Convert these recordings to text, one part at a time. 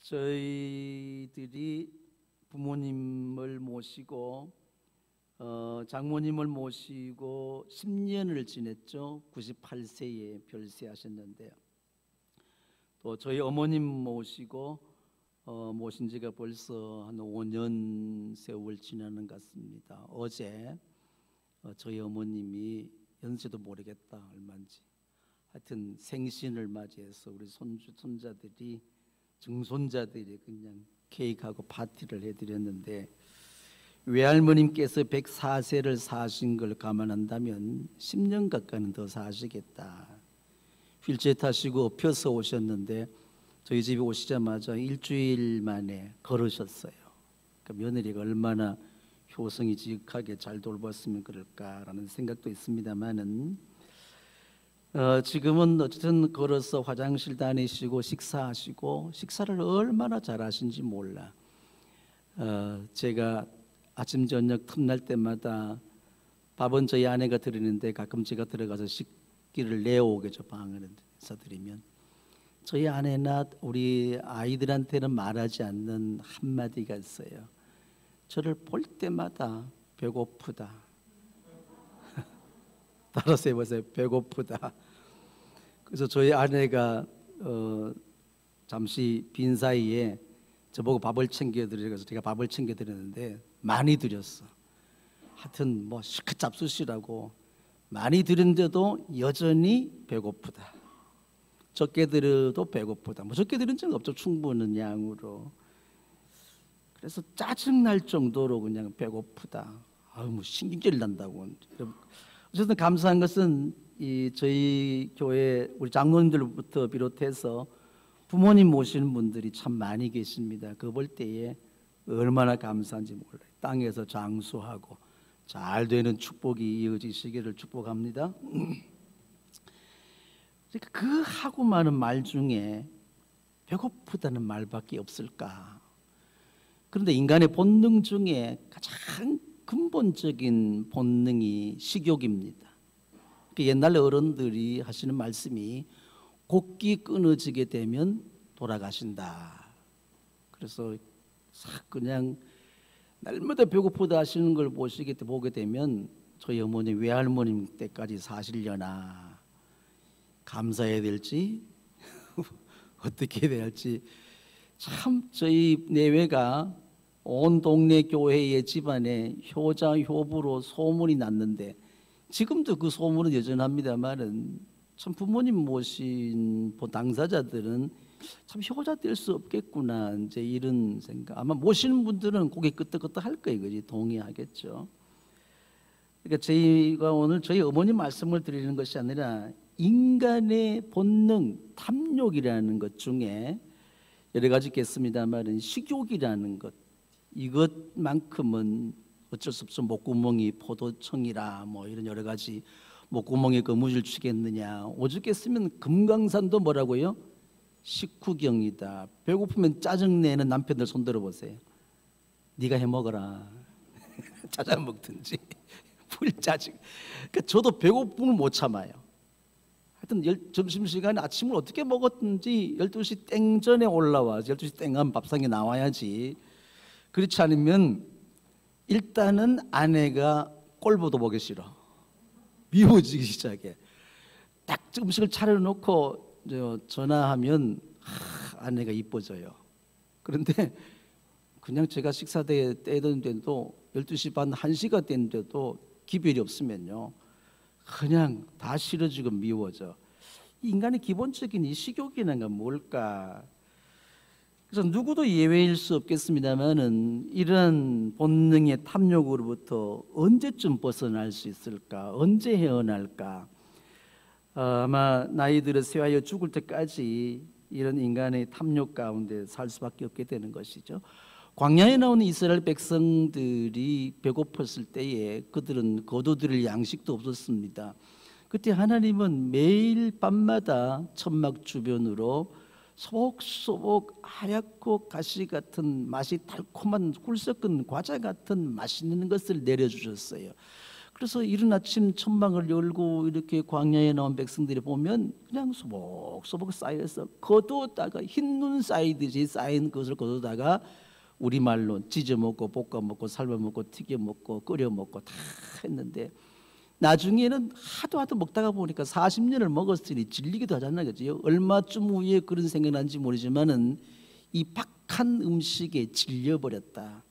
저희들이 부모님을 모시고 장모님을 모시고 10년을 지냈죠. 98세에 별세하셨는데요. 또 저희 어머님 모시고 모신 지가 벌써 한 5년 세월 지나는 것 같습니다. 어제 저희 어머님이 연세도 모르겠다 얼마인지 하여튼 생신을 맞이해서 우리 손주 손자들이 증손자들이 그냥 케이크하고 파티를 해드렸는데, 외할머님께서 104세를 사신 걸 감안한다면 10년 가까이는 더 사시겠다. 휠체어 타시고 엎혀서 오셨는데 저희 집에 오시자마자 일주일 만에 걸으셨어요. 그러니까 며느리가 얼마나 효성이 지극하게 잘 돌봤으면 그럴까라는 생각도 있습니다만은 지금은 어쨌든 걸어서 화장실 다니시고 식사하시고, 식사를 얼마나 잘하신지 몰라. 제가 아침 저녁 틈날 때마다 밥은 저희 아내가 드리는데 가끔 제가 들어가서 식기를 내어오겠죠. 방에서 드리면 저희 아내나 우리 아이들한테는 말하지 않는 한마디가 있어요. 저를 볼 때마다 배고프다. 따라서 해보세요. 배고프다. 그래서 저희 아내가 잠시 빈 사이에 저보고 밥을 챙겨드리고 제가 밥을 챙겨드렸는데 많이 드렸어. 하여튼 뭐 시크 잡수시라고 많이 드렸는데도 여전히 배고프다. 적게 드려도 배고프다. 뭐 적게 드린 적은 없죠. 충분한 양으로. 그래서 짜증날 정도로 그냥 배고프다. 아유 뭐 신경질 난다고. 어쨌든 감사한 것은 저희 교회 우리 장로님들부터 비롯해서 부모님 모시는 분들이 참 많이 계십니다. 그거 볼 때에 얼마나 감사한지 몰라요. 땅에서 장수하고 잘 되는 축복이 이어지시기를 축복합니다. 그러니까 그 하고 많은 말 중에 배고프다는 말밖에 없을까? 그런데 인간의 본능 중에 가장 근본적인 본능이 식욕입니다. 옛날 어른들이 하시는 말씀이 곡기 끊어지게 되면 돌아가신다. 그래서 그냥 날마다 배고프다 하시는 걸 보게 되면 저희 어머니 외할머님 때까지 사시려나 감사해야 될지 어떻게 해야 될지 참 저희 내외가 온 동네 교회의 집안에 효자 효부로 소문이 났는데 지금도 그 소문은 여전합니다만은 참 부모님 모신 당사자들은 참 효자 될 수 없겠구나 이제 이런 생각. 아마 모시는 분들은 고개 끄덕끄덕 할 거예요. 그지? 동의하겠죠. 그러니까 저희가 오늘 저희 어머니 말씀을 드리는 것이 아니라 인간의 본능 탐욕이라는 것 중에 여러 가지 있겠습니다만은 식욕이라는 것, 이것만큼은 어쩔 수 없어. 목구멍이 포도청이라 뭐 이런 여러 가지 목구멍에 거무줄 치겠느냐. 오죽했으면 금강산도 뭐라고요? 식후경이다. 배고프면 짜증내는 남편들 손들어 보세요. 네가 해 먹어라. 짜장 먹든지 불짜증. 그러니까 저도 배고픔을 못 참아요. 하여튼 점심시간에 아침을 어떻게 먹었든지 12시 땡 전에 올라와서 12시 땡하면 밥상에 나와야지. 그렇지 않으면 일단은 아내가 꼴보도 보기 싫어. 미워지기 시작해. 딱 음식을 차려놓고 전화하면 아내가 이뻐져요. 그런데 그냥 제가 식사 때든데도 12시 반 1시가 됐는데도 기별이 없으면요 그냥 다 싫어지고 미워져. 인간의 기본적인 이 식욕이라는 건 뭘까? 그래서 누구도 예외일 수 없겠습니다만은 이런 본능의 탐욕으로부터 언제쯤 벗어날 수 있을까? 언제 헤어날까? 아마 나이 들어 쇠하여 죽을 때까지 이런 인간의 탐욕 가운데 살 수밖에 없게 되는 것이죠. 광야에 나오는 이스라엘 백성들이 배고팠을 때에 그들은 거두드릴 양식도 없었습니다. 그때 하나님은 매일 밤마다 천막 주변으로 소복소복 하얗고 가시 같은 맛이 달콤한 꿀 섞은 과자 같은 맛있는 것을 내려주셨어요. 그래서 이른 아침 천막을 열고 이렇게 광야에 나온 백성들이 보면 그냥 소복소복 쌓여서 걷어다가 흰눈 쌓이듯이 쌓인 것을 걷어다가 우리말로 찢어 먹고 볶아 먹고 삶아 먹고 튀겨 먹고 끓여 먹고 다 했는데, 나중에는 하도 먹다가 보니까 40년을 먹었으니 질리기도 하잖아요. 그죠? 얼마쯤 후에 그런 생각이 난지 모르지만은 이 박한 음식에 질려버렸다.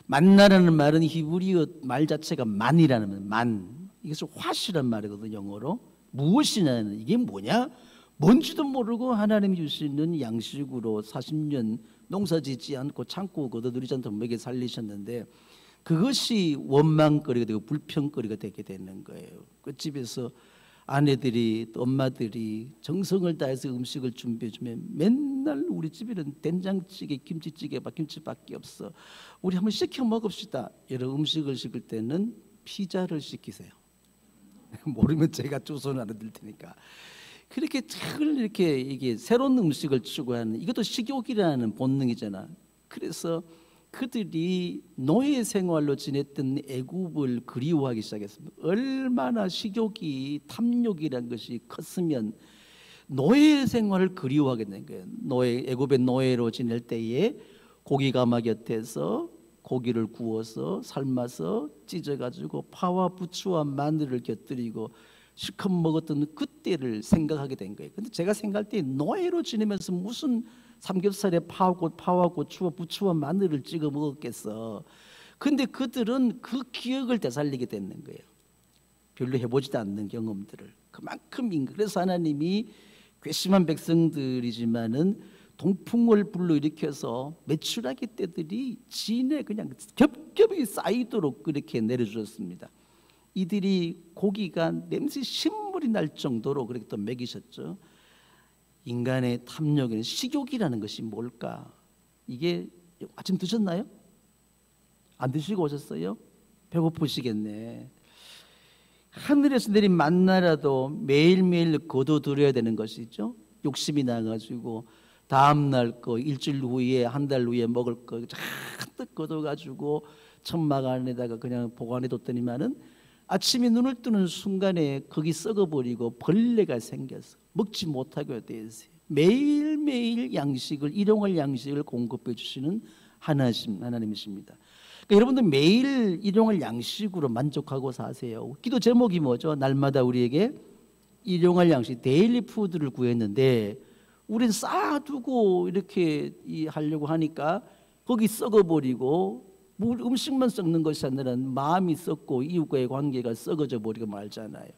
만나라는 말은 히브리어 말 자체가 만이라는 만, 이것은 왓이란 말이거든요. 영어로 무엇이냐는, 이게 뭐냐, 뭔지도 모르고 하나님이 주시는 양식으로 40년 농사짓지 않고 참고 걷어들이지 않도록 먹여 살리셨는데, 그것이 원망거리가 되고 불평거리가 되게 되는 거예요. 그 집에서 아내들이 또 엄마들이 정성을 다해서 음식을 준비해 주면 맨날 우리 집에는 된장찌개, 김치찌개, 김치밖에 없어. 우리 한번 시켜 먹읍시다. 이런 음식을 시킬 때는 피자를 시키세요. 모르면 제가 주소는 알아드릴 테니까. 그렇게 늘 이렇게 이게 새로운 음식을 추구하는, 이것도 식욕이라는 본능이잖아. 그래서 그들이 노예 생활로 지냈던 애굽을 그리워하기 시작했습니다. 얼마나 식욕이, 탐욕이라는 것이 컸으면 노예 생활을 그리워하게 된 거예요. 애굽의 노예로 지낼 때에 고기 가마 곁에서 고기를 구워서 삶아서 찢어가지고 파와 부추와 마늘을 곁들이고 실컷 먹었던 그때를 생각하게 된 거예요. 근데 제가 생각할 때 노예로 지내면서 무슨 삼겹살에 파와 고추와 부추와 마늘을 찍어 먹었겠어. 근데 그들은 그 기억을 되살리게 되는 거예요. 별로 해보지도 않는 경험들을. 그만큼 그래서 하나님이 괘씸한 백성들이지만은 동풍을 불러일으켜서 메추라기 떼들이 진에 그냥 겹겹이 쌓이도록 그렇게 내려주셨습니다. 이들이 고기가 냄새 신물이 날 정도로 그렇게 또 먹이셨죠. 인간의 탐욕에는 식욕이라는 것이 뭘까? 이게 아침 드셨나요? 안 드시고 오셨어요? 배고프시겠네. 하늘에서 내린 만나라도 매일매일 거둬들여야 되는 것이죠. 욕심이 나가지고 다음날 거, 일주일 후에, 한 달 후에 먹을 거 잔뜩 거둬가지고 천막 안에다가 그냥 보관해뒀더니만은 아침에 눈을 뜨는 순간에 거기 썩어버리고 벌레가 생겨서 먹지 못하게 되었어요. 매일매일 양식을, 일용할 양식을 공급해 주시는 하나님이십니다. 그러니까 여러분들 매일 일용할 양식으로 만족하고 사세요. 기도 제목이 뭐죠? 날마다 우리에게 일용할 양식, 데일리 푸드를 구했는데 우린 쌓아두고 이렇게 하려고 하니까 거기 썩어버리고, 음식만 썩는 것이 아니라 마음이 썩고 이웃과의 관계가 썩어져 버리고 말잖아요.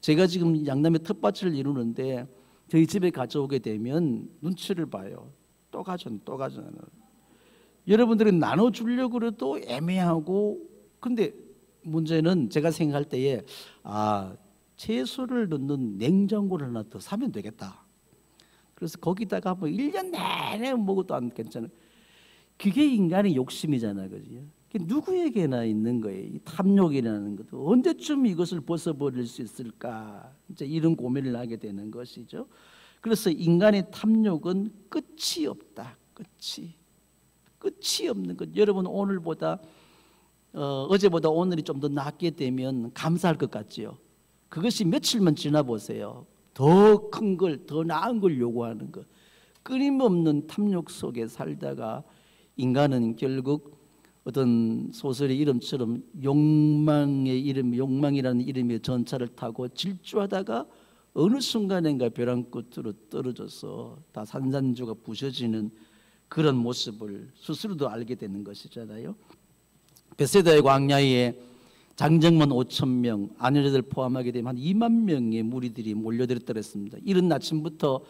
제가 지금 양남의 텃밭을 이루는데 저희 집에 가져오게 되면 눈치를 봐요. 또 가져오나. 여러분들은 나눠주려고 해도 애매하고, 근데 문제는 제가 생각할 때에 채소를 넣는 냉장고를 하나 더 사면 되겠다. 그래서 거기다가 뭐 1년 내내 먹어도 안 괜찮아요. 그게 인간의 욕심이잖아요. 그죠? 누구에게나 있는 거예요. 이 탐욕이라는 것도 언제쯤 이것을 벗어버릴 수 있을까, 이제 이런 고민을 하게 되는 것이죠. 그래서 인간의 탐욕은 끝이 없다. 끝이 없는 것. 여러분 오늘보다 어제보다 오늘이 좀 더 낫게 되면 감사할 것 같지요. 그것이 며칠만 지나 보세요. 더 큰 걸, 더 나은 걸 요구하는 것. 끊임없는 탐욕 속에 살다가 인간은 결국 어떤 소설의 이름처럼 욕망이라는 이름의 전차를 타고 질주하다가 어느 순간인가 벼랑 끝으로 떨어져서 다 산산조각 부서지는 그런 모습을 스스로도 알게 되는 것이잖아요. 베세다의 광야에 장정만 5,000명, 아내들 포함하게 되면 한 2만 명의 무리들이 몰려들었다고 했습니다. 이른 아침부터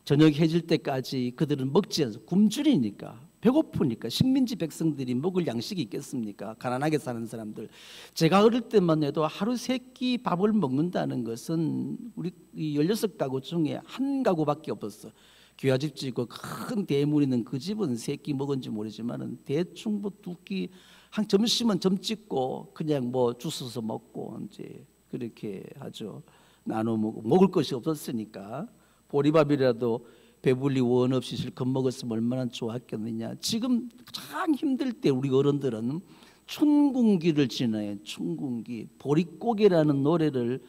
저녁 해질 때까지 그들은 먹지 않아서 굶주리니까, 배고프니까, 식민지 백성들이 먹을 양식이 있겠습니까? 가난하게 사는 사람들. 제가 어릴 때만 해도 하루 3끼 밥을 먹는다는 것은 우리 16가구 중에 한 가구밖에 없었어. 귀하집 짓고 큰 대문 있는 그 집은 3끼 먹은지 모르지만 대충 뭐 2끼, 한 점심은 점 찍고 그냥 뭐 주워서 먹고 이제 그렇게 하죠. 나눠 먹을 것이 없었으니까 보리밥이라도 배불리 원 없이 실컷 먹었으면 얼마나 좋았겠느냐. 지금 가장 힘들 때 우리 어른들은 춘궁기를 지나요. 춘궁기. 보릿고개라는 노래를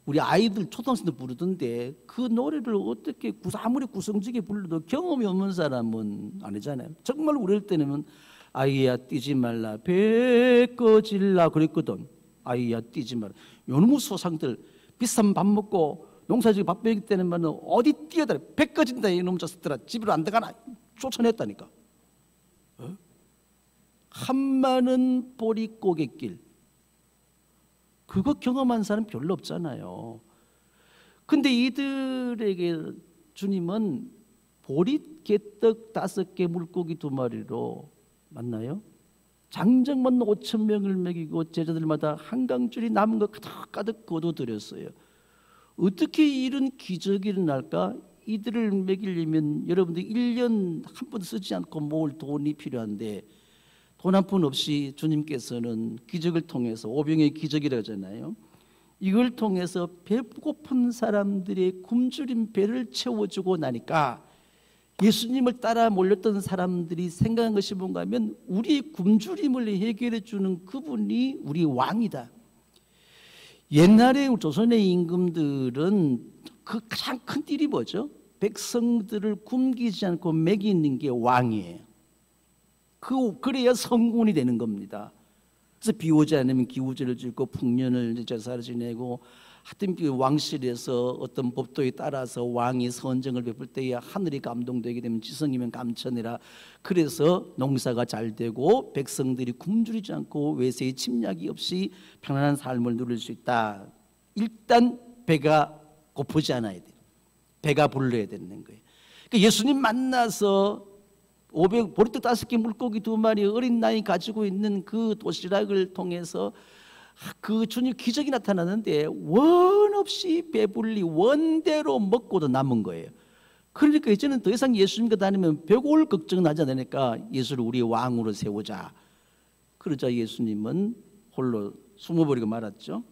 우리 아이들 초등학생들 부르던데 그 노래를 어떻게 아무리 구성지게 불러도 경험이 없는 사람은 아니잖아요. 정말 우리 때는 아이야 뛰지 말라 배 꺼질라 그랬거든. 아이야 뛰지 말라. 요놈의 소상들 비싼 밥 먹고 농사지고 밥 먹을 때는 어디 뛰어다녀 배 꺼진다 이놈 자식들아 집으로 안 들어가나 쫓아냈다니까. 한마는 보릿고갯길 그거 경험한 사람 별로 없잖아요. 근데 이들에게 주님은 보릿 개떡 5개 물고기 2마리로 맞나요? 장정만 5,000명을 먹이고 제자들마다 한강줄이 남은 거 가득 거둬들였어요. 어떻게 이런 기적이 일어날까? 이들을 먹이려면 여러분들 1년 한 번 쓰지 않고 모을 돈이 필요한데 돈 한 푼 없이 주님께서는 기적을 통해서 오병의 기적이라고 하잖아요. 이걸 통해서 배고픈 사람들의 굶주린 배를 채워주고 나니까 예수님을 따라 몰렸던 사람들이 생각한 것이 뭔가 하면 우리 굶주림을 해결해 주는 그분이 우리 왕이다. 옛날에 조선의 임금들은 그 가장 큰 딜이 뭐죠? 백성들을 굶기지 않고 먹이는 게 왕이에요. 그래야 성군이 되는 겁니다. 그래서 비 오지 않으면 기우제를 짓고 풍년을 제사를 지내고 하여튼 왕실에서 어떤 법도에 따라서 왕이 선정을 베풀 때에 하늘이 감동되게 되면 지성이면 감천이라. 그래서 농사가 잘 되고 백성들이 굶주리지 않고 외세의 침략이 없이 편안한 삶을 누릴 수 있다. 일단 배가 고프지 않아야 돼요. 배가 불러야 되는 거예요. 그러니까 예수님 만나서 보리떡 5개 물고기 2마리 어린 나이 가지고 있는 그 도시락을 통해서 그 주님 기적이 나타나는데 원 없이 배불리 원대로 먹고도 남은 거예요. 그러니까 이제는 더 이상 예수님과 다니면 배고올 걱정은 하지 않으니까 예수를 우리 왕으로 세우자. 그러자 예수님은 홀로 숨어버리고 말았죠.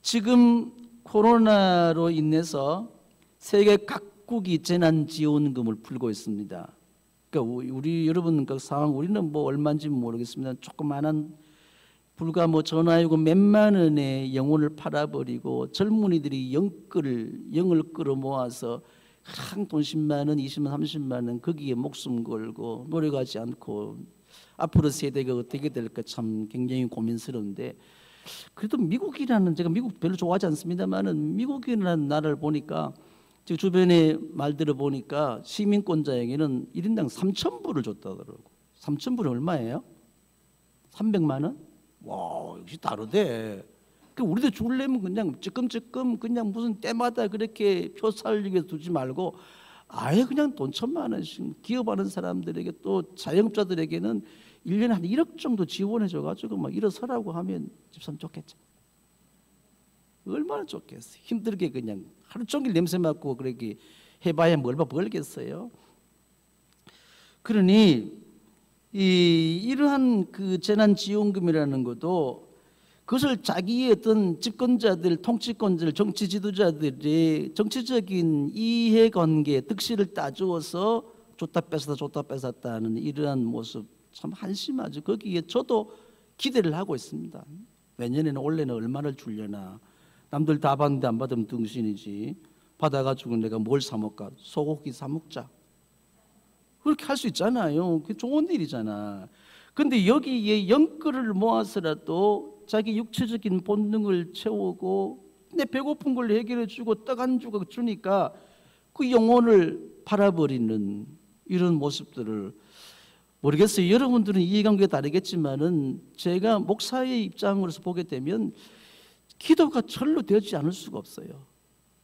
지금 코로나로 인해서 세계 각국이 재난지원금을 풀고 있습니다. 그러니까 우리 여러분 그 상황 우리는 뭐 얼마인지 모르겠습니다. 조그마한 불과 전화이고 몇만 원에 영혼을 팔아버리고 젊은이들이 영을 끌어 모아서 한 돈 10만 원, 20만 원, 30만 원 거기에 목숨 걸고 노력하지 않고 앞으로 세대가 어떻게 될까 참 굉장히 고민스러운데 그래도 미국이라는 제가 미국 별로 좋아하지 않습니다만은 미국이라는 나라를 보니까 지금 주변에 말 들어보니까 시민권자에게는 1인당 3,000불을 줬다더라고. 3,000불이 얼마예요? 300만 원? 와, 역시 다르대. 우리도 죽으려면 그냥 찔끔찔끔 그냥 무슨 때마다 그렇게 표 살리게 두지 말고 아예 그냥 돈 1,000만 원씩 기업하는 사람들에게 또 자영업자들에게는 1년에 한 1억 정도 지원해 줘가지고 막 일어서라고 하면 집사람 좋겠죠. 얼마나 좋겠어. 힘들게 그냥 하루 종일 냄새 맡고 그렇게 해봐야 얼마 벌겠어요. 그러니 이러한 그 재난지원금이라는 것도 그것을 자기의 어떤 집권자들, 통치권자들, 정치 지도자들의 정치적인 이해관계, 득실을 따주어서 줬다 뺏었다는 이러한 모습 참 한심하죠. 거기에 저도 기대를 하고 있습니다. 내년에는 올해는 얼마를 주려나. 남들 다 받는데 안 받으면 등신이지. 받아가지고 내가 뭘 사 먹까? 소고기 사 먹자. 그렇게 할 수 있잖아요. 그게 좋은 일이잖아. 근데 여기에 영끌을 모아서라도 자기 육체적인 본능을 채우고 내 배고픈 걸 해결해 주고 떡 한 조각 주니까 그 영혼을 팔아버리는 이런 모습들을 모르겠어요. 여러분들은 이해관계가 다르겠지만은 제가 목사의 입장으로서 보게 되면 기도가 절로 되지 않을 수가 없어요.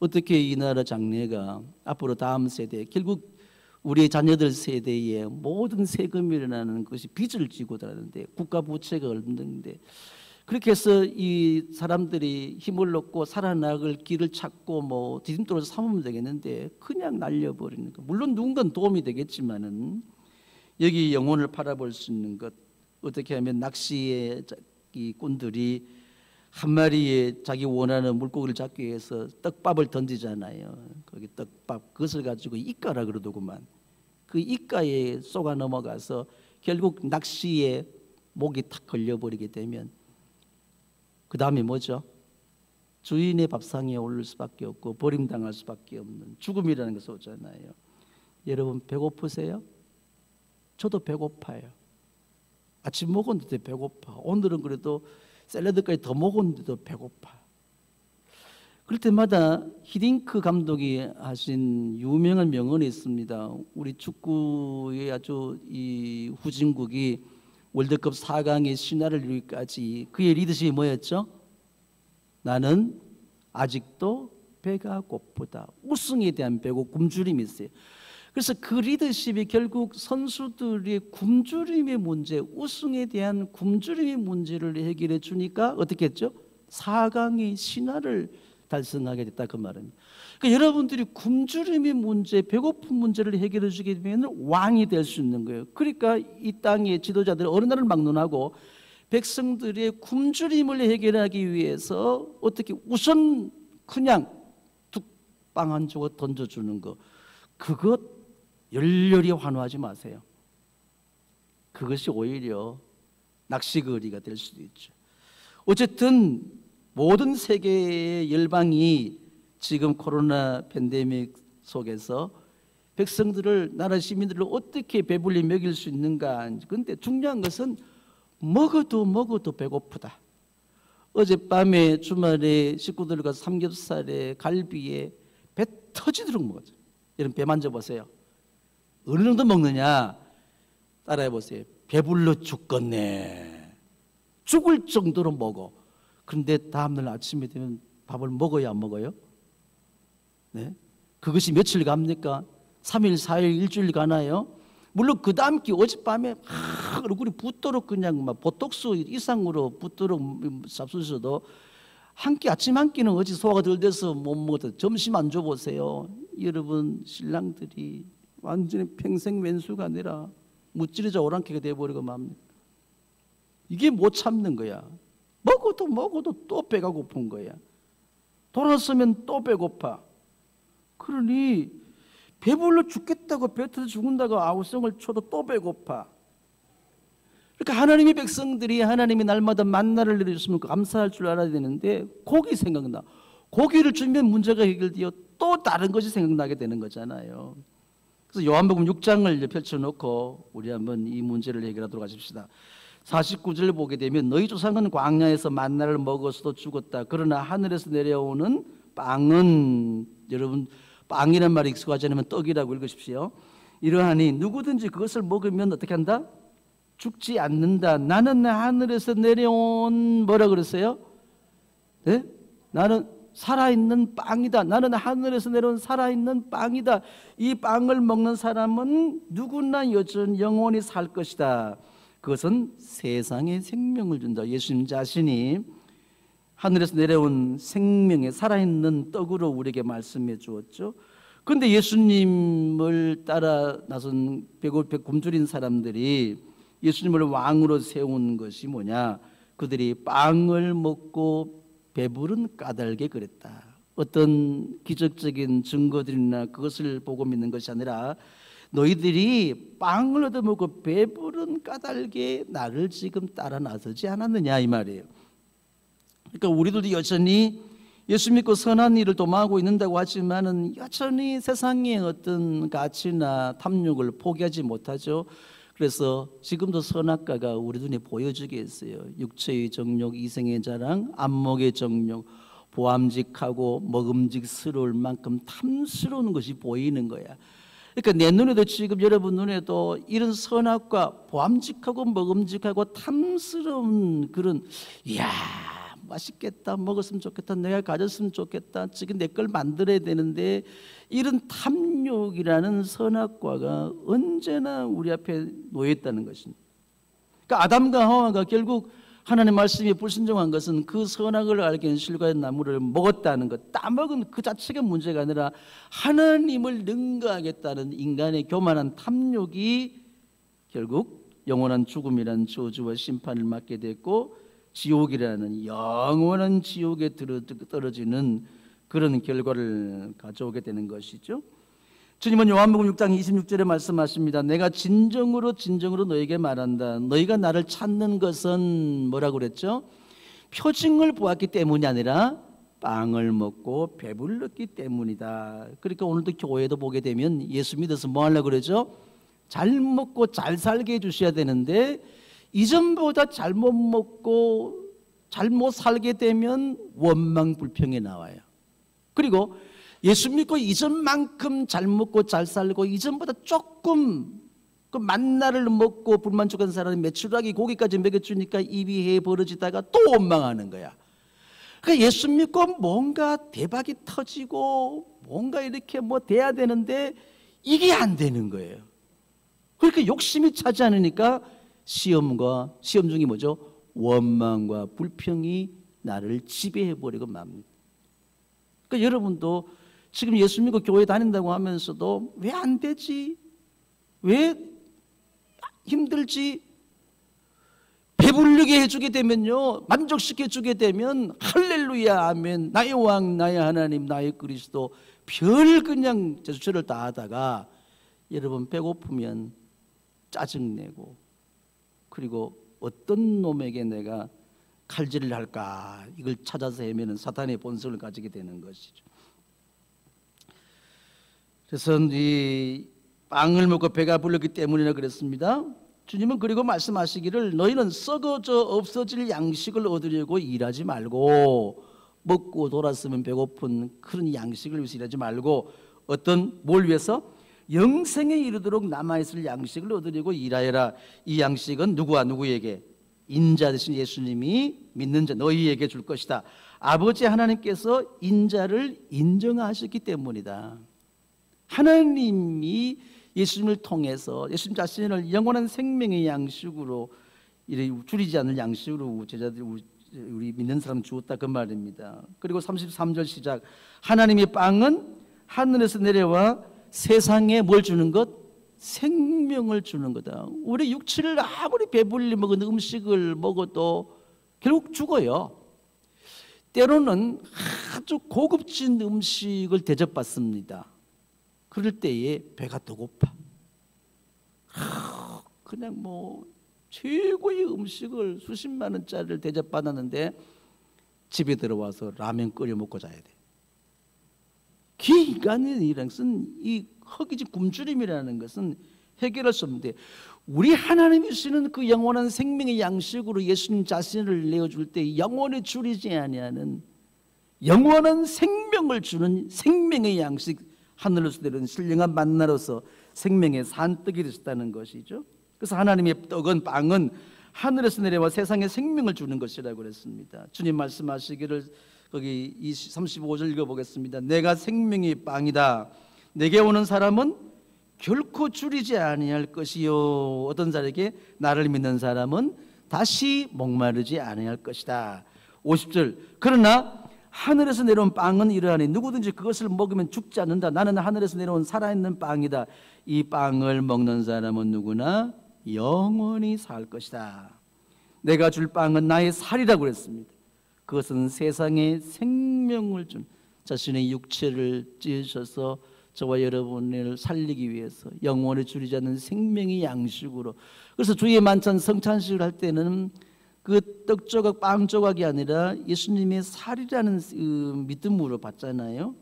어떻게 이 나라 장래가 앞으로 다음 세대 결국 우리의 자녀들 세대에 모든 세금이 일어나는 것이 빚을 지고 다니는데 국가 부채가 없는데 그렇게 해서 이 사람들이 힘을 얻고 살아나갈 길을 찾고 디딤돌을 삼으면 되겠는데 그냥 날려버리는 거. 물론 누군가는 도움이 되겠지만은 여기 영혼을 팔아볼 수 있는 것 어떻게 하면 낚시의 이 꾼들이 한 마리의 자기 원하는 물고기를 잡기 위해서 떡밥을 던지잖아요. 거기 떡밥 그것을 가지고 이까라 그러더구만. 그 이까에 쏘가 넘어가서 결국 낚시에 목이 탁 걸려버리게 되면 그 다음에 뭐죠? 주인의 밥상에 오를 수밖에 없고 버림당할 수밖에 없는 죽음이라는 것이 오잖아요. 여러분 배고프세요? 저도 배고파요. 아침 먹었는데 배고파. 오늘은 그래도 샐러드까지 더 먹었는데도 배고파. 그럴 때마다 히딩크 감독이 하신 유명한 명언이 있습니다. 우리 축구의 아주 이 후진국이 월드컵 4강의 신화를 이루기까지 그의 리더십이 뭐였죠? 나는 아직도 배가 고프다. 우승에 대한 배고 굶주림이 있어요. 그래서 그 리더십이 결국 선수들의 굶주림의 문제, 우승에 대한 굶주림의 문제를 해결해 주니까 어떻게 했죠? 4강의 신화를 달성하게 됐다 그 말입니다. 그러니까 여러분들이 굶주림의 문제, 배고픈 문제를 해결해 주게 되면 왕이 될 수 있는 거예요. 그러니까 이 땅의 지도자들이 어느 날을 막론하고 백성들의 굶주림을 해결하기 위해서 어떻게 우선 그냥 빵 한 조각 던져주는 거, 그것 열렬히 환호하지 마세요. 그것이 오히려 낚시거리가 될 수도 있죠. 어쨌든 모든 세계의 열방이 지금 코로나 팬데믹 속에서 백성들을, 나라 시민들을 어떻게 배불리 먹일 수 있는가. 그런데 중요한 것은 먹어도 배고프다. 어젯밤에 주말에 식구들과 삼겹살에 갈비에 배 터지도록 먹었죠. 여러분 배 만져보세요. 어느 정도 먹느냐 따라해 보세요. 배불러 죽겠네. 죽을 정도로 먹어. 그런데 다음날 아침이 되면 밥을 먹어야 안 먹어요? 네? 그것이 며칠 갑니까? 3일, 4일, 일주일 가나요? 물론 그 다음 기 어젯밤에 얼굴이 붓도록 그냥 막 보톡스 이상으로 붓도록 잡수셔도 한 끼, 아침 한 끼는 어찌 소화가 덜 돼서 못 먹어도 점심 안 줘보세요. 여러분 신랑들이 완전히 평생 왼수가 아니라 무찌르자 오랑캐가 돼버리고 맙니다. 이게 못 참는 거야. 먹어도 또 배가 고픈 거야. 돌아서면 또 배고파. 그러니 배불러 죽겠다고 배 터져 죽는다고 아우성을 쳐도 또 배고파. 그러니까 하나님의 백성들이 하나님이 날마다 만나를 내려주시면 감사할 줄 알아야 되는데 고기 생각나. 고기를 주면 문제가 해결되어 또 다른 것이 생각나게 되는 거잖아요. 그래서 요한복음 6장을 펼쳐놓고 우리 한번 이 문제를 해결하도록 하십시다. 49절 보게 되면 너희 조상은 광야에서 만나를 먹어서도 죽었다. 그러나 하늘에서 내려오는 빵은, 여러분 빵이란 말이 익숙하지 않으면 떡이라고 읽으십시오. 이러하니 누구든지 그것을 먹으면 어떻게 한다? 죽지 않는다. 나는 하늘에서 내려온 뭐라 그랬어요? 네? 나는 살아있는 빵이다. 나는 하늘에서 내려온 살아있는 빵이다. 이 빵을 먹는 사람은 누구나 여전히 영원히 살 것이다. 그것은 세상에 생명을 준다. 예수님 자신이 하늘에서 내려온 생명의 살아있는 떡으로 우리에게 말씀해 주었죠. 그런데 예수님을 따라 나선 배고파 굶주린 사람들이 예수님을 왕으로 세운 것이 뭐냐? 그들이 빵을 먹고 배부른 까닭에 그랬다. 어떤 기적적인 증거들이나 그것을 보고 믿는 것이 아니라 너희들이 빵을 얻어먹고 배부른 까닭에 나를 지금 따라 나서지 않았느냐 이 말이에요. 그러니까 우리들도 여전히 예수 믿고 선한 일을 도모하고 있는다고 하지만은 여전히 세상의 어떤 가치나 탐욕을 포기하지 못하죠. 그래서 지금도 선악과가 우리 눈에 보여지게 했어요. 육체의 정욕, 이생의 자랑, 안목의 정욕, 보암직하고 먹음직스러울 만큼 탐스러운 것이 보이는 거야. 그러니까 내 눈에도 지금 여러분 눈에도 이런 선악과 보암직하고 먹음직하고 탐스러운 그런, 이야 맛있겠다, 먹었으면 좋겠다, 내가 가졌으면 좋겠다, 지금 내 걸 만들어야 되는데, 이런 탐욕이라는 선악과가 언제나 우리 앞에 놓여 있다는 것입니다. 그러니까 아담과 하와가 결국 하나님의 말씀에 불순종한 것은 그 선악을 알게 하는 실과의 나무를 먹었다는 것, 따먹은 그 자체가 문제가 아니라 하나님을 능가하겠다는 인간의 교만한 탐욕이 결국 영원한 죽음이라는 저주와 심판을 맞게 됐고, 지옥이라는 영원한 지옥에 떨어지는 그런 결과를 가져오게 되는 것이죠. 주님은 요한복음 6장 26절에 말씀하십니다. 내가 진정으로 너에게 말한다. 너희가 나를 찾는 것은 뭐라고 그랬죠? 표징을 보았기 때문이 아니라 빵을 먹고 배불렀기 때문이다. 그러니까 오늘도 교회도 보게 되면 예수 믿어서 뭐 하려고 그러죠? 잘 먹고 잘 살게 해주셔야 되는데 이전보다 잘못 먹고 잘못 살게 되면 원망 불평이 나와요. 그리고 예수 믿고 이전만큼 잘 먹고 잘 살고 이전보다 조금 그 만나를 먹고 불만족한 사람이 메추라기 고기까지 먹여주니까 입이 해 벌어지다가 또 원망하는 거야. 그러니까 예수 믿고 뭔가 대박이 터지고 뭔가 이렇게 뭐 돼야 되는데 이게 안 되는 거예요. 그러니까 욕심이 차지 않으니까 시험 중에 뭐죠? 원망과 불평이 나를 지배해버리고 맙니다. 그러니까 여러분도 지금 예수 믿고 교회 다닌다고 하면서도 왜 안 되지? 왜 힘들지? 배부르게 해주게 되면요, 만족시켜주게 되면 할렐루야 아멘, 나의 왕 나의 하나님 나의 그리스도 별 그냥 제수처를 다 하다가 여러분 배고프면 짜증내고 그리고 어떤 놈에게 내가 칼질을 할까 이걸 찾아서 헤매는 사탄의 본성을 가지게 되는 것이죠. 그래서 이 빵을 먹고 배가 불렀기 때문이라 그랬습니다. 주님은 그리고 말씀하시기를 너희는 썩어져 없어질 양식을 얻으려고 일하지 말고 먹고 돌았으면 배고픈 그런 양식을 위해서 일하지 말고 뭘 위해서? 영생에 이르도록 남아있을 양식을 얻으려고 일하여라. 이 양식은 누구와 누구에게? 인자 되신 예수님이 믿는 자 너희에게 줄 것이다. 아버지 하나님께서 인자를 인정하셨기 때문이다. 하나님이 예수님을 통해서 예수님 자신을 영원한 생명의 양식으로 줄이지 않을 양식으로 제자들 우리 믿는 사람 주었다 그 말입니다. 그리고 33절 시작 하나님의 빵은 하늘에서 내려와 세상에 뭘 주는 것? 생명을 주는 거다. 우리 육체를 아무리 배불리 먹은 음식을 먹어도 결국 죽어요. 때로는 아주 고급진 음식을 대접받습니다. 그럴 때에 배가 더 고파. 그냥 뭐 최고의 음식을 수십만 원짜리를 대접받았는데 집에 들어와서 라면 끓여 먹고 자야 돼. 인간의 것은 이 허기진 굶주림이라는 것은 해결할 수 없는데 우리 하나님이 주시는 그 영원한 생명의 양식으로 예수님 자신을 내어줄 때 영원히 줄이지 아니하는 영원한 생명을 주는 생명의 양식 하늘에서 내려온 신령한 만나로서 생명의 산떡이 되셨다는 것이죠. 그래서 하나님의 떡은 빵은 하늘에서 내려와 세상에 생명을 주는 것이라고 그랬습니다. 주님 말씀하시기를 거기 35절 읽어보겠습니다. 내가 생명의 빵이다. 내게 오는 사람은 결코 줄이지 아니할 것이요. 어떤 자에게 나를 믿는 사람은 다시 목마르지 아니할 것이다. 50절 그러나 하늘에서 내려온 빵은 이러하니 누구든지 그것을 먹으면 죽지 않는다. 나는 하늘에서 내려온 살아있는 빵이다. 이 빵을 먹는 사람은 누구나 영원히 살 것이다. 내가 줄 빵은 나의 살이라고 그랬습니다. 그것은 세상에 생명을 준 자신의 육체를 찢으셔서 저와 여러분을 살리기 위해서 영원히 줄이지 않는 생명의 양식으로. 그래서 주의 만찬 성찬식을 할 때는 그 떡조각 빵조각이 아니라 예수님의 살이라는 믿음으로 받잖아요.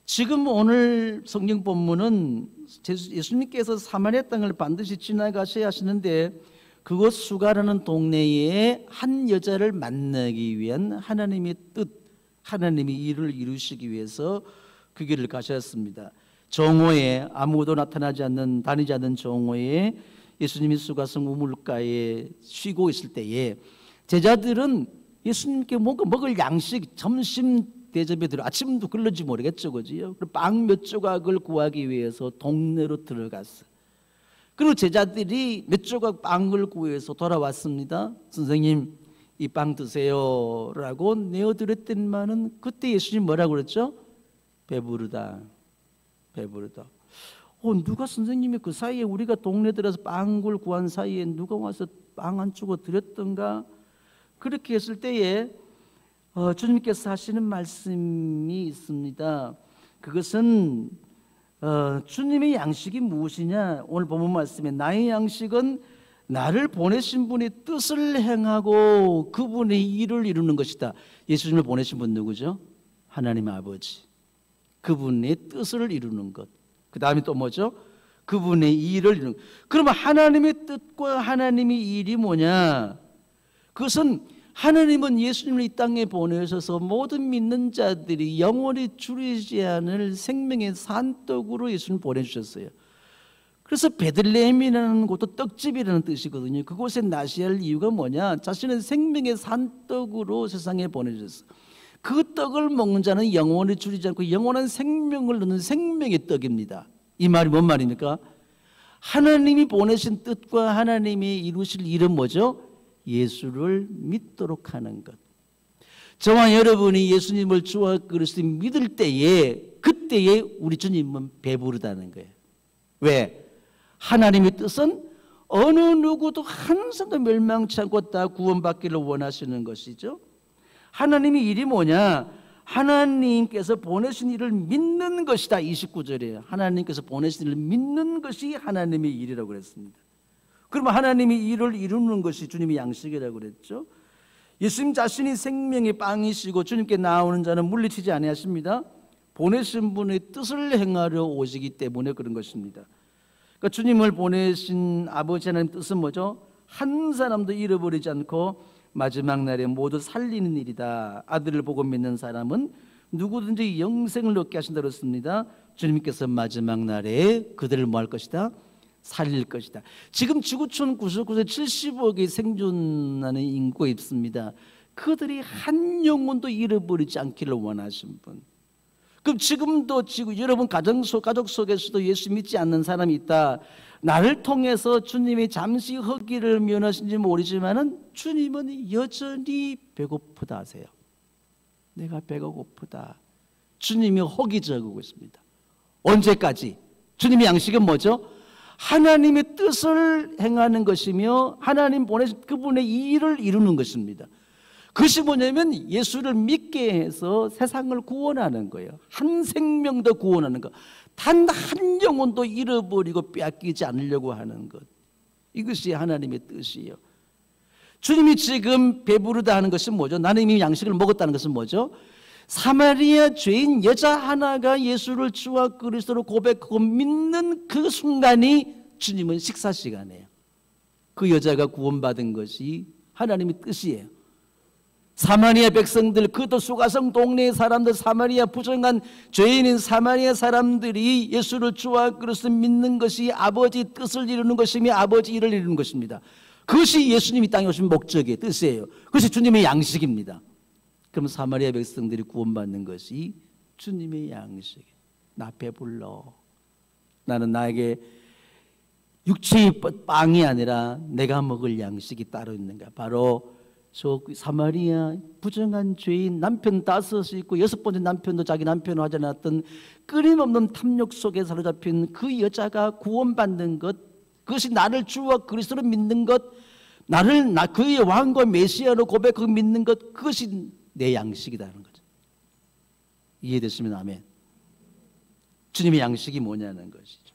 지금 오늘 성경 본문은 예수님께서 사마리아 땅을 반드시 지나가셔야 하시는데 그곳 수가라는 동네에 한 여자를 만나기 위한 하나님의 뜻, 하나님의 일을 이루시기 위해서 그 길을 가셨습니다. 정오에 아무도 나타나지 않는 다니지 않는 정오에 예수님이 수가성 우물가에 쉬고 있을 때에 제자들은 예수님께 뭔가 먹을 양식 점심 대접에 들어 아침도 그럴지 모르겠죠, 그지요? 빵 몇 조각을 구하기 위해서 동네로 들어갔어요. 그리고 제자들이 몇 조각 빵을 구해서 돌아왔습니다. 선생님, 이 빵 드세요라고 내어드렸더니만은 그때 예수님 뭐라고 그랬죠? 배부르다, 배부르다. 누가 선생님이 그 사이에 우리가 동네 들어서 빵을 구한 사이에 누가 와서 빵 안 주고 드렸던가? 그렇게 했을 때에 주님께서 하시는 말씀이 있습니다. 그것은 주님의 양식이 무엇이냐? 오늘 본문 말씀에 나의 양식은 나를 보내신 분의 뜻을 행하고 그분의 일을 이루는 것이다. 예수님을 보내신 분 누구죠? 하나님 아버지. 그분의 뜻을 이루는 것. 그 다음에 또 뭐죠? 그분의 일을 이루는 것. 그러면 하나님의 뜻과 하나님의 일이 뭐냐? 그것은 하나님은 예수님을 이 땅에 보내셔서 모든 믿는 자들이 영원히 줄이지 않을 생명의 산떡으로 예수님을 보내주셨어요. 그래서 베들레헴이라는 곳도 떡집이라는 뜻이거든요. 그곳에 나셔야 할 이유가 뭐냐? 자신의 생명의 산떡으로 세상에 보내주셨어요. 그 떡을 먹는 자는 영원히 줄이지 않고 영원한 생명을 얻는 생명의 떡입니다. 이 말이 뭔 말입니까? 하나님이 보내신 뜻과 하나님이 이루실 일은 뭐죠? 예수를 믿도록 하는 것. 저와 여러분이 예수님을 주와 그리스도 믿을 때에 그때에 우리 주님은 배부르다는 거예요. 왜? 하나님의 뜻은 어느 누구도 한 사람도 멸망치 않고 다 구원받기를 원하시는 것이죠. 하나님의 일이 뭐냐? 하나님께서 보내신 일을 믿는 것이다. 29절이에요. 하나님께서 보내신 일을 믿는 것이 하나님의 일이라고 그랬습니다. 그러면 하나님이 일을 이루는 것이 주님의 양식이라고 그랬죠. 예수님 자신이 생명의 빵이시고 주님께 나오는 자는 물리치지 아니하십니다. 보내신 분의 뜻을 행하려 오시기 때문에 그런 것입니다. 그러니까 주님을 보내신 아버지 하나님 뜻은 뭐죠? 한 사람도 잃어버리지 않고 마지막 날에 모두 살리는 일이다. 아들을 보고 믿는 사람은 누구든지 영생을 얻게 하신다고 했습니다. 주님께서 마지막 날에 그들을 뭐 할 것이다? 살릴 것이다. 지금 지구촌 99세 70억이 생존하는 인구가 있습니다. 그들이 한 영혼도 잃어버리지 않기를 원하신 분. 그럼 지금도 여러분 가족 속에서도 예수 믿지 않는 사람이 있다. 나를 통해서 주님이 잠시 허기를 면하신지 모르지만은 주님은 여전히 배고프다 하세요. 내가 배가 고프다. 주님이 허기 적고 있습니다. 언제까지? 주님의 양식은 뭐죠? 하나님의 뜻을 행하는 것이며 하나님 보내신 그분의 일을 이루는 것입니다. 그것이 뭐냐면 예수를 믿게 해서 세상을 구원하는 거예요. 한 생명도 구원하는 것. 단 한 영혼도 잃어버리고 빼앗기지 않으려고 하는 것. 이것이 하나님의 뜻이에요. 주님이 지금 배부르다 하는 것은 뭐죠? 나는 이미 양식을 먹었다는 것은 뭐죠? 사마리아 죄인 여자 하나가 예수를 주와 그리스도로 고백하고 믿는 그 순간이 주님은 식사 시간이에요. 그 여자가 구원받은 것이 하나님의 뜻이에요. 사마리아 백성들, 그도 수가성 동네의 사람들, 사마리아 부정한 죄인인 사마리아 사람들이 예수를 주와 그리스도 믿는 것이 아버지 뜻을 이루는 것이며 아버지 일을 이루는 것입니다. 그것이 예수님이 땅에 오신 목적의 뜻이에요. 그것이 주님의 양식입니다. 그럼 사마리아 백성들이 구원받는 것이 주님의 양식이에요. 나 배불러. 나는 나에게 육체의 빵이 아니라 내가 먹을 양식이 따로 있는가. 바로 저 사마리아 부정한 죄인 남편 5이 있고 6번째 남편도 자기 남편을 하지 않았던 끊임없는 탐욕 속에 사로잡힌 그 여자가 구원받는 것, 그것이 나를 주와 그리스도로 믿는 것, 나를 그의 왕과 메시아로 고백하고 믿는 것, 그것이 내 양식이라는 거죠. 이해됐으면 아멘. 주님의 양식이 뭐냐는 것이죠.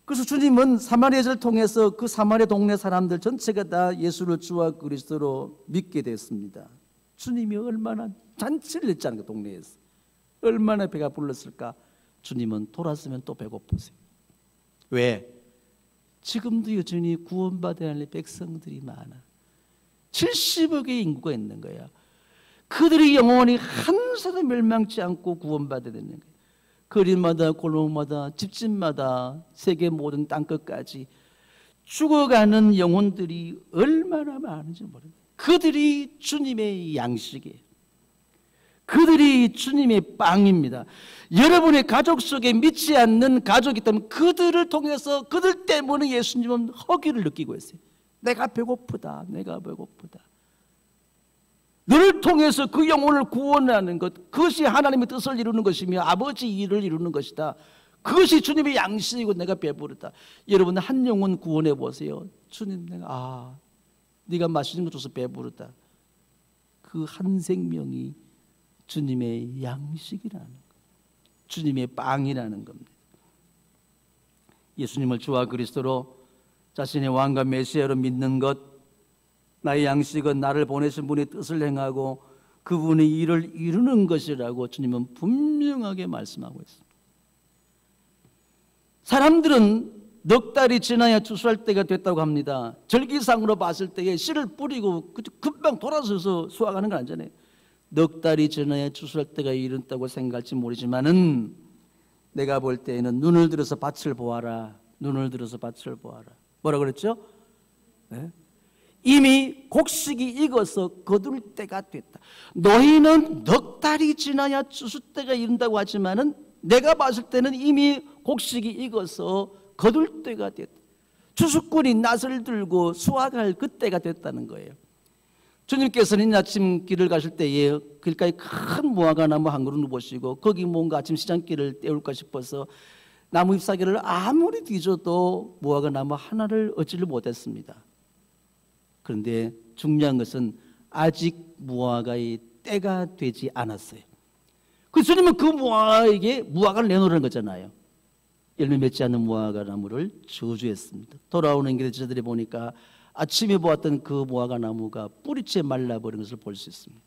그래서 주님은 사마리아를 통해서 그 사마리아 동네 사람들 전체가 다 예수를 주와 그리스도로 믿게 됐습니다. 주님이 얼마나 잔치를 했잖아요. 그 동네에서 얼마나 배가 불렀을까. 주님은 돌아서면 또 배고프세요. 왜? 지금도 여전히 구원받아야 할 백성들이 많아. 70억의 인구가 있는 거야. 그들이 영원히 한 사람 멸망치 않고 구원받아야 되는 거야. 거리마다 골목마다 집집마다 세계 모든 땅끝까지 죽어가는 영혼들이 얼마나 많은지 모릅니다. 그들이 주님의 양식이에요. 그들이 주님의 빵입니다. 여러분의 가족 속에 믿지 않는 가족이 있다면 그들을 통해서 그들 때문에 예수님은 허기를 느끼고 있어요. 내가 배고프다. 내가 배고프다. 너를 통해서 그 영혼을 구원하는 것, 그것이 하나님의 뜻을 이루는 것이며 아버지 일을 이루는 것이다. 그것이 주님의 양식이고 내가 배부르다. 여러분 한 영혼 구원해 보세요. 주님 내가 네가 마시는 것 줘서 배부르다. 그 한 생명이 주님의 양식이라는 것. 주님의 빵이라는 겁니다. 예수님을 주와 그리스도로 자신의 왕과 메시아로 믿는 것, 나의 양식은 나를 보내신 분의 뜻을 행하고 그분의 일을 이루는 것이라고 주님은 분명하게 말씀하고 있습니다. 사람들은 넉 달이 지나야 추수할 때가 됐다고 합니다. 절기상으로 봤을 때에 씨를 뿌리고 금방 돌아서서 수확하는 건 아니잖아요. 넉 달이 지나야 추수할 때가 이른다고 생각할지 모르지만은 내가 볼 때에는 눈을 들어서 밭을 보아라. 눈을 들어서 밭을 보아라. 뭐라 그랬죠? 네? 이미 곡식이 익어서 거둘 때가 됐다. 너희는 넉 달이 지나야 추수 때가 이른다고 하지만은 내가 봤을 때는 이미 곡식이 익어서 거둘 때가 됐다. 추수꾼이 낫을 들고 수확할 그때가 됐다는 거예요. 주님께서는 아침 길을 가실 때에 길가에 큰 무화과 나무 한 그루를 보시고 거기 뭔가 아침 시장길을 때울까 싶어서 나무 잎사귀를 아무리 뒤져도 무화과 나무 하나를 얻지를 못했습니다. 그런데 중요한 것은 아직 무화과의 때가 되지 않았어요. 그 주님은 그 무화과에게 무화과를 내놓으라는 거잖아요. 열매 맺지 않는 무화과 나무를 저주했습니다. 돌아오는 길에 저들이 보니까 아침에 보았던 그 무화과 나무가 뿌리채 말라버린 것을 볼 수 있습니다.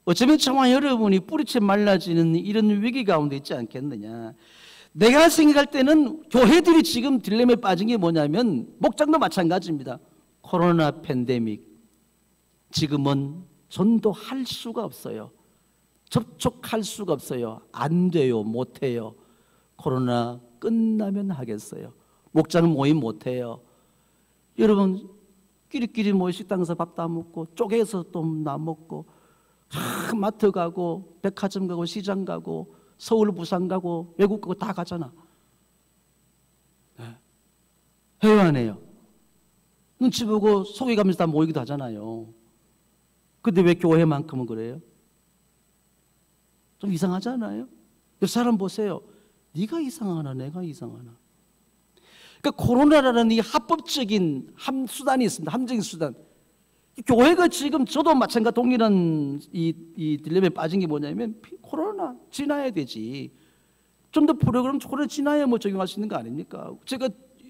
어쩌면 저와 여러분이 뿌리채 말라지는 이런 위기 가운데 있지 않겠느냐. 내가 생각할 때는 교회들이 지금 딜레마에 빠진 게 뭐냐면 목장도 마찬가지입니다. 코로나 팬데믹, 지금은 전도할 수가 없어요. 접촉할 수가 없어요. 안 돼요. 못 해요. 코로나 끝나면 하겠어요. 목장 모임 못 해요. 여러분 끼리끼리 모여 식당에서 밥도 안 먹고 쪼개서 또 나 먹고 마트 가고 백화점 가고 시장 가고 서울 부산 가고 외국 가고 다 가잖아. 해요 안 해요? 눈치 보고 속이 가면서 다 모이기도 하잖아요. 근데 왜 교회만큼은 그래요? 좀 이상하지 않아요? 사람 보세요. 네가 이상하나 내가 이상하나. 그러니까 코로나라는 이 합법적인 수단이 있습니다. 함정인 수단. 교회가 지금 저도 마찬가지 동일한 이 딜레마에 빠진 게 뭐냐면 코로나 지나야 되지. 좀 더 프로그램 코로나 지나야 뭐 적용할 수 있는 거 아닙니까? 제가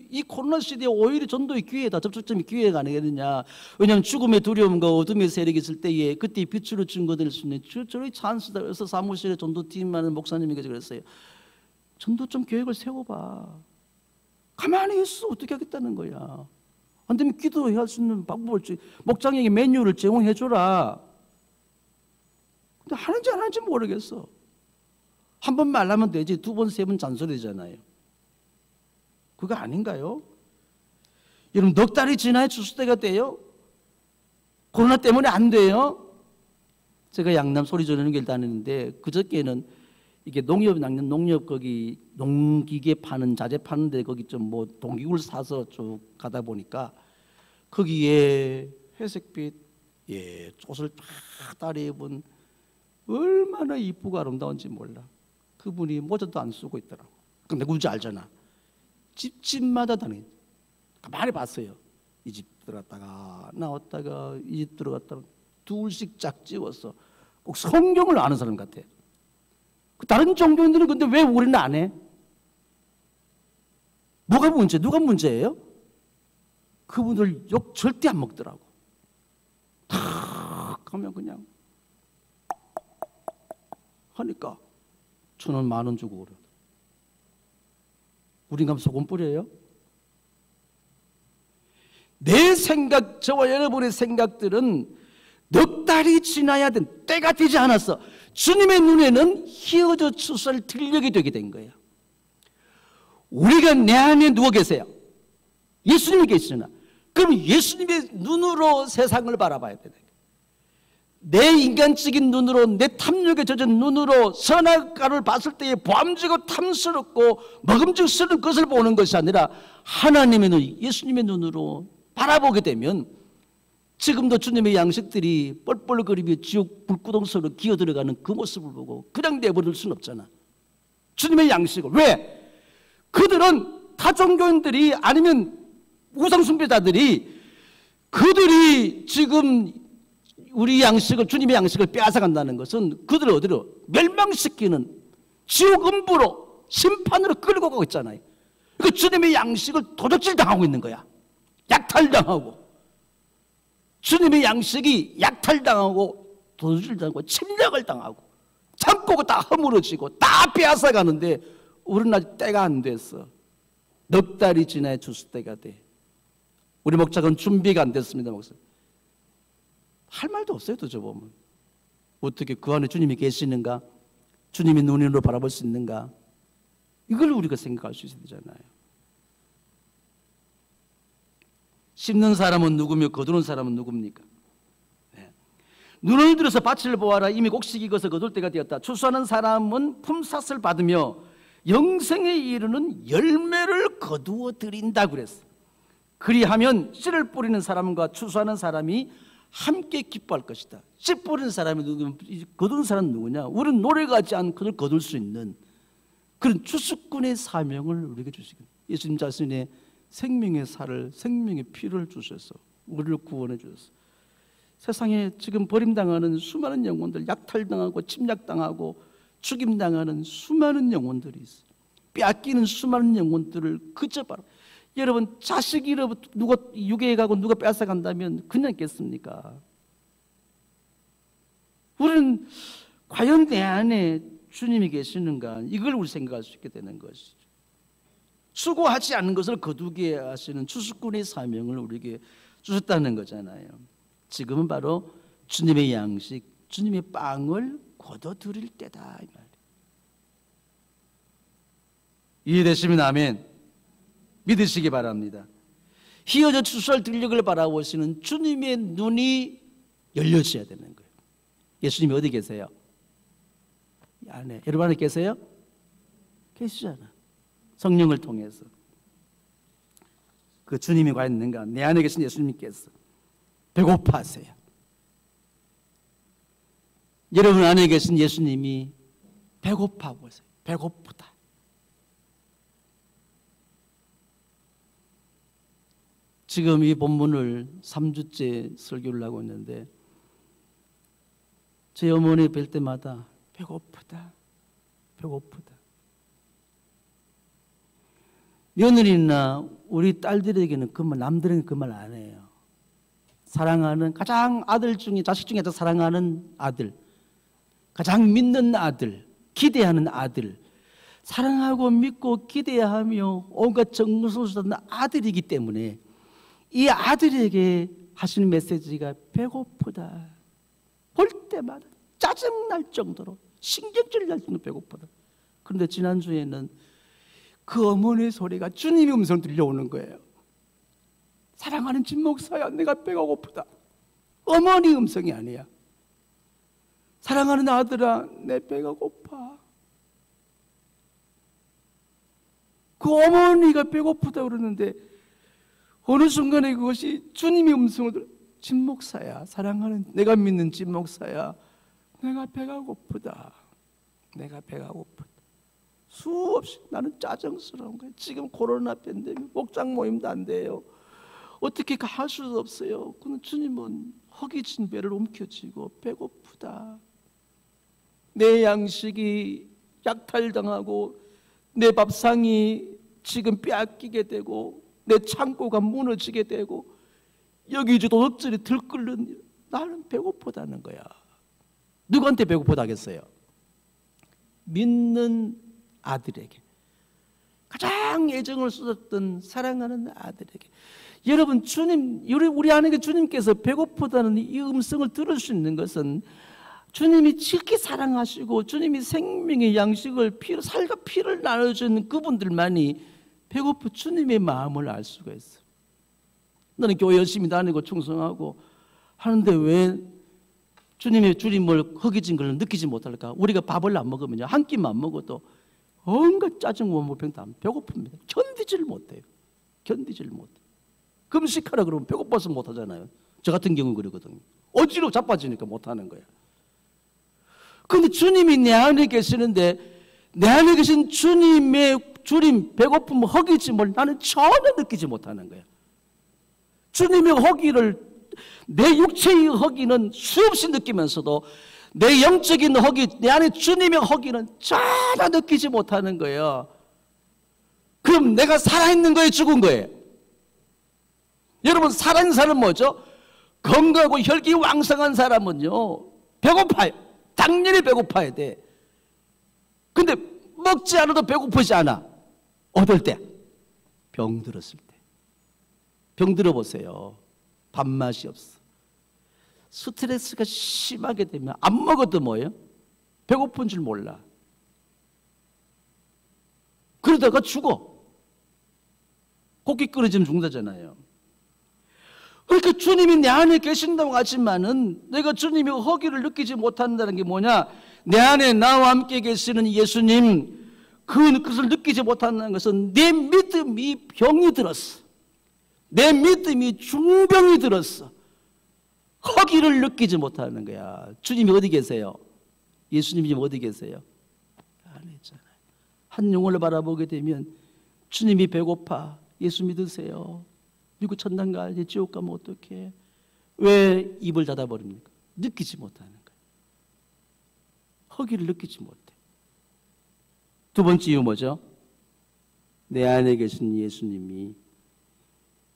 이 코로나 시대에 오히려 전도의 기회다. 접촉점이 기회가 아니겠느냐. 왜냐하면 죽음의 두려움과 어둠의 세력이 있을 때에 그때 빛으로 증거될 수 있는 저의 찬스다. 그래서 사무실에 전도팀 하는 목사님에게 그랬어요. 전도점 계획을 세워봐. 가만히 있어. 어떻게 하겠다는 거야. 안 되면 기도해야 할 수 있는 방법을 목장에게 메뉴를 제공해 줘라. 근데 하는지 안 하는지 모르겠어. 한 번 말하면 되지 두 번, 세 번 잔소리잖아요. 그거 아닌가요? 여러분 넉 달이 지나야 추수 때가 돼요? 코로나 때문에 안 돼요? 제가 양남 소리 지르는 길 다니는데 그저께는 이게 농협 거기 농기계 파는 자재 파는데 거기 좀 뭐 동기구를 사서 쭉 가다 보니까 거기에 회색빛 옷을 쫙 다리 입은 얼마나 이쁘고 아름다운지 몰라. 그분이 모자도 안 쓰고 있더라고. 근데 누군지 알잖아. 집마다 다니. 가만히 봤어요. 이 집 들어갔다가 나왔다가 이 집 들어갔다가 둘씩 짝 지웠어. 꼭 성경을 아는 사람 같아. 다른 종교인들은 근데 왜 우리는 안 해? 누가 문제예요? 그분들 욕 절대 안 먹더라고. 탁 하면 그냥 하니까 1,000원, 10,000원 주고 그래. 우린 가면 소금 뿌려요? 내 생각, 저와 여러분의 생각들은 넉 달이 지나야 된 때가 되지 않았어. 주님의 눈에는 희어져 추수할 들녘이 되게 된 거예요. 우리가 내 안에 누워 계세요. 예수님이 계시잖아. 그럼 예수님의 눈으로 세상을 바라봐야 되는 거예요. 내 인간적인 눈으로, 내 탐욕에 젖은 눈으로 선악과를 봤을 때에 보암지고 탐스럽고 먹음직스러운 것을 보는 것이 아니라 하나님의 눈, 예수님의 눈으로 바라보게 되면 지금도 주님의 양식들이 뻘뻘거리며 지옥 불구덩 속으로 기어들어가는 그 모습을 보고 그냥 내버릴 수는 없잖아. 주님의 양식을. 왜? 그들은 타종교인들이 아니면 우상숭배자들이 그들이 지금 우리 양식을, 주님의 양식을 빼앗아간다는 것은 그들을 어디로? 멸망시키는 지옥 음부로 심판으로 끌고 가고 있잖아요. 그 주님의 양식을 도적질 당하고 있는 거야. 약탈당하고. 주님의 양식이 약탈당하고 도둑질 당하고 침략을 당하고 창고가 다 허물어지고 다 빼앗아가는데 우리는 아직 때가 안 됐어. 넉 달이 지나야 주스 때가 돼. 우리 목자는 준비가 안 됐습니다. 목사님. 할 말도 없어요. 또 저보면 어떻게 그 안에 주님이 계시는가, 주님의 눈으로 바라볼 수 있는가, 이걸 우리가 생각할 수 있어야 되잖아요. 심는 사람은 누구며 거두는 사람은 누굽니까? 네. 눈을 들어서 밭을 보아라. 이미 곡식이 익어서 거둘 때가 되었다. 추수하는 사람은 품삯을 받으며 영생에 이르는 열매를 거두어 드린다 그랬어. 그리하면 씨를 뿌리는 사람과 추수하는 사람이 함께 기뻐할 것이다. 씨 뿌리는 사람이 누구면 거두는 사람은 누구냐? 우리는 노래가지 않고도 거둘 수 있는 그런 추수꾼의 사명을 우리에게 주시겠다. 예수님 자신의 생명의 살을, 생명의 피를 주셔서 우리를 구원해 주셨어. 세상에 지금 버림당하는 수많은 영혼들, 약탈당하고 침략당하고 죽임당하는 수많은 영혼들이 있어. 빼앗기는 수많은 영혼들을 그저 바로, 여러분 자식이 누가 유괴해 가고 누가 뺏어 간다면 그냥 있겠습니까? 우리는 과연 내 안에 주님이 계시는가, 이걸 우리 생각할 수 있게 되는 것이죠. 수고하지 않는 것을 거두게 하시는 추수꾼의 사명을 우리에게 주셨다는 거잖아요. 지금은 바로 주님의 양식, 주님의 빵을 거둬들일 때다, 이 말이에요. 이해되시면 아멘. 믿으시기 바랍니다. 희어져 추수할 들녘을 바라보시는 주님의 눈이 열려져야 되는 거예요. 예수님이 어디 계세요? 이 안에. 여러분 안에 계세요? 계시잖아. 성령을 통해서. 그 주님이 과연 있는가? 내 안에 계신 예수님께서 배고파하세요. 여러분 안에 계신 예수님이 배고파하고 계세요. 배고프다. 지금 이 본문을 3주째 설교를 하고 있는데 제 어머니 뵐 때마다 배고프다, 배고프다. 며느리나 우리 딸들에게는 그 말, 남들에게는 그 말 안 해요. 사랑하는, 가장 아들 중에, 자식 중에 가장 사랑하는 아들, 가장 믿는 아들, 기대하는 아들, 사랑하고 믿고 기대하며 온갖 정성을 쏟는 아들이기 때문에 이 아들에게 하시는 메시지가 배고프다. 볼 때마다 짜증날 정도로, 신경질 날 정도로 배고프다. 그런데 지난주에는 그 어머니의 소리가 주님의 음성으로 들려오는 거예요. 사랑하는 진 목사야, 내가 배가 고프다. 어머니 음성이 아니야. 사랑하는 아들아, 내 배가 고파. 그 어머니가 배고프다 그러는데 어느 순간에 그것이 주님의 음성으로 진 목사야, 사랑하는 내가 믿는 진 목사야, 내가 배가 고프다. 내가 배가 고프다. 수없이 나는 짜증스러운 거예요. 지금 코로나 팬데믹, 목장 모임도 안 돼요. 어떻게 갈 수도 없어요. 그런데 주님은 허기진 배를 움켜쥐고 배고프다. 내 양식이 약탈당하고 내 밥상이 지금 빼앗기게 되고 내 창고가 무너지게 되고 여기저기 도둑질이 들끓는, 나는 배고프다는 거야. 누구한테 배고프다 하겠어요? 믿는 아들에게, 가장 애정을 쏟았던 사랑하는 아들에게. 여러분, 주님, 우리 안에 주님께서 배고프다는 이 음성을 들을 수 있는 것은 주님이 지극히 사랑하시고 주님이 생명의 양식을 살과 피를 나눠주는 그분들만이 배고픈 주님의 마음을 알 수가 있어요. 너는 교회 열심히 다니고 충성하고 하는데 왜 주님의 주님을 허기진 걸 느끼지 못할까? 우리가 밥을 안 먹으면요, 한 끼만 먹어도 온갖 짜증 원무병 다 배고픕니다. 견디질 못해요. 견디질 못해. 금식하라 그러면 배고파서 못하잖아요. 저 같은 경우는 그러거든요. 어지러워 자빠지니까 못하는 거야. 그런데 주님이 내 안에 계시는데 내 안에 계신 주님의 주님 배고픔, 허기짐을 나는 전혀 느끼지 못하는 거야. 주님의 허기를, 내 육체의 허기는 수없이 느끼면서도 내 영적인 허기, 내 안에 주님의 허기는 전혀 느끼지 못하는 거예요. 그럼 내가 살아있는 거예요, 죽은 거예요? 여러분, 살아있는 사람은 뭐죠? 건강하고 혈기 왕성한 사람은요, 배고파요. 당연히 배고파야 돼. 근데 먹지 않아도 배고프지 않아. 어떨 때? 병 들었을 때. 병 들어보세요. 밥맛이 없어. 스트레스가 심하게 되면 안 먹어도 뭐예요? 배고픈 줄 몰라. 그러다가 죽어. 고기 끓여지면 죽는다잖아요. 그러니까 주님이 내 안에 계신다고 하지만은 내가 주님의 허기를 느끼지 못한다는 게 뭐냐? 내 안에 나와 함께 계시는 예수님, 그것을 느끼지 못한다는 것은 내 믿음이 병이 들었어. 내 믿음이 중병이 들었어. 허기를 느끼지 못하는 거야. 주님이 어디 계세요? 예수님이 어디 계세요? 안에 있잖아요. 한 영혼을 바라보게 되면 주님이 배고파. 예수 믿으세요. 누구 천당 가야지, 지옥 가면 어떡해? 왜 입을 닫아버립니까? 느끼지 못하는 거예요. 허기를 느끼지 못해. 두 번째 이유 뭐죠? 내 안에 계신 예수님이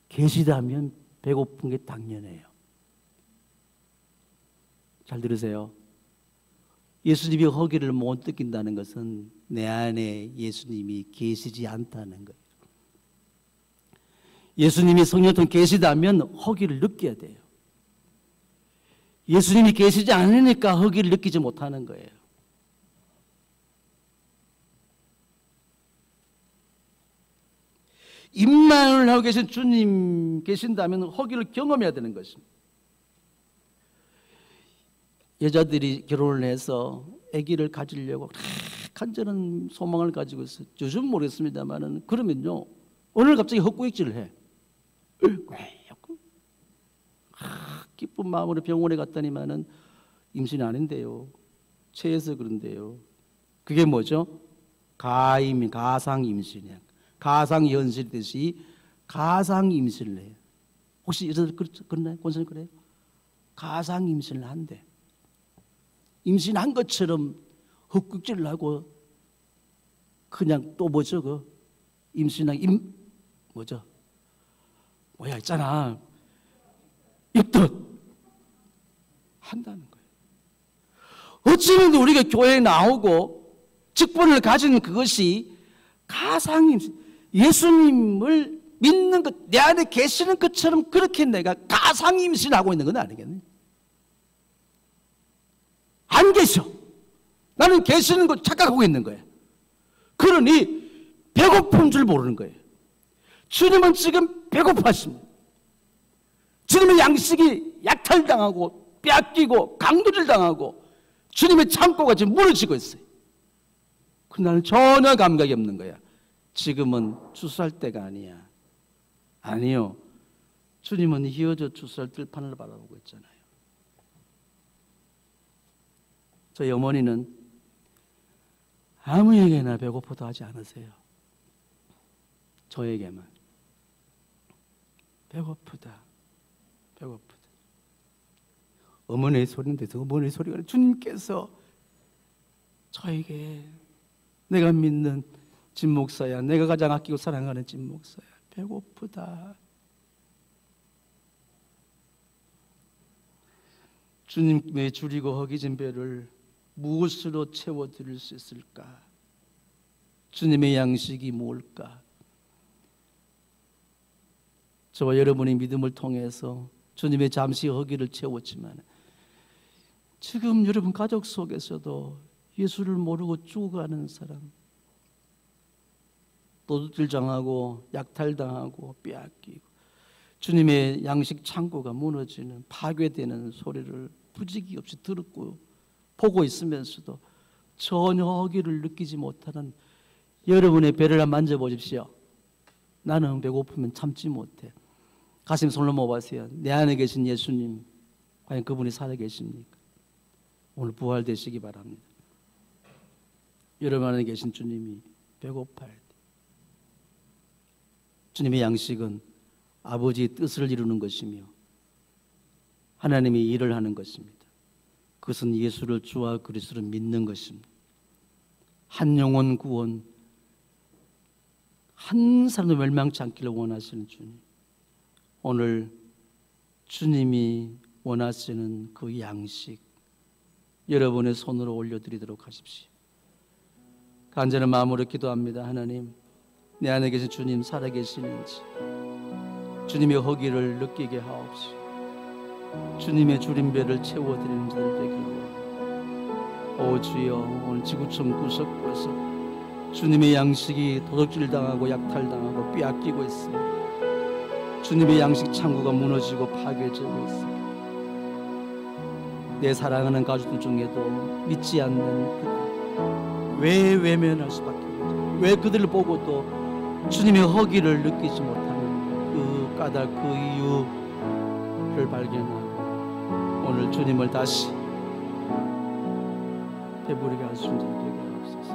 계시다면 배고픈 게 당연해요. 잘 들으세요. 예수님이 허기를 못 느낀다는 것은 내 안에 예수님이 계시지 않다는 거예요. 예수님이 성령통 계시다면 허기를 느껴야 돼요. 예수님이 계시지 않으니까 허기를 느끼지 못하는 거예요. 임만을 하고 계신 주님 계신다면 허기를 경험해야 되는 것입니다. 여자들이 결혼을 해서 아기를 가지려고 간절한 소망을 가지고 있어요. 요즘 모르겠습니다만은 그러면요, 오늘 갑자기 헛구역질을 해. 기쁜 마음으로 병원에 갔더니만은 임신이 아닌데요. 체해서 그런데요. 그게 뭐죠? 가상 임신이야. 가상 현실듯이 가상 임신을 해요. 혹시 여자들 그러나요? 권사님 그래요? 가상 임신을 한대. 임신한 것처럼 헛구역질을 하고 그냥 또 뭐죠? 그 임신한 뭐죠? 뭐야 있잖아. 입덧 한다는 거예요. 어찌면 우리가 교회에 나오고 직분을 가진 그것이 가상임신, 예수님을 믿는 것, 내 안에 계시는 것처럼 그렇게 내가 가상임신하고 있는 건 아니겠네. 안 계셔. 나는 계시는 걸 착각하고 있는 거예요. 그러니 배고픈 줄 모르는 거예요. 주님은 지금 배고파십니다. 주님의 양식이 약탈당하고 빼앗기고 강도질당하고 주님의 창고가 지금 무너지고 있어요. 그런데 나는 전혀 감각이 없는 거야. 지금은 주수할 때가 아니야. 아니요. 주님은 휘어져 주수할 들판을 바라보고 있잖아요. 저희 어머니는 아무에게나 배고프다 하지 않으세요. 저에게만. 배고프다. 배고프다. 어머니의 소리인데 어머니의 소리가 주님께서 저에게 내가 믿는 진 목사야, 내가 가장 아끼고 사랑하는 진 목사야, 배고프다. 주님의 줄이고 허기진 배를 무엇으로 채워드릴 수 있을까? 주님의 양식이 뭘까? 저와 여러분의 믿음을 통해서 주님의 잠시 허기를 채웠지만 지금 여러분 가족 속에서도 예수를 모르고 죽어가는 사람, 도둑질당하고 약탈당하고 빼앗기고 주님의 양식 창고가 무너지는 파괴되는 소리를 부지기 없이 들었고 보고 있으면서도 전혀 허기를 느끼지 못하는 여러분의 배를 한번 만져보십시오. 나는 배고프면 참지 못해. 가슴 손을 모아보세요. 내 안에 계신 예수님, 과연 그분이 살아계십니까? 오늘 부활되시기 바랍니다. 여러분 안에 계신 주님이 배고파할 때, 주님의 양식은 아버지의 뜻을 이루는 것이며 하나님의 일을 하는 것입니다. 그것은 예수를 주와 그리스도를 믿는 것입니다. 한 영혼 구원, 한 사람도 멸망치 않기를 원하시는 주님, 오늘 주님이 원하시는 그 양식 여러분의 손으로 올려드리도록 하십시오. 간절한 마음으로 기도합니다. 하나님, 내 안에 계신 주님 살아계시는지 주님의 허기를 느끼게 하옵시고 주님의 주림배를 채워드리는 자들 되기를 원합니다. 오 주여, 오늘 지구촌 구석구석 주님의 양식이 도둑질당하고 약탈당하고 빼앗기고 있습니다. 주님의 양식 창고가 무너지고 파괴되고 있습니다. 내 사랑하는 가족들 중에도 믿지 않는 그들, 왜 외면할 수밖에 없죠? 왜 그들을 보고도 주님의 허기를 느끼지 못하는 그 까닭, 그 이유를 발견하고 오늘 주님을 다시 배부르게 할 수 있는 되게 하옵소서.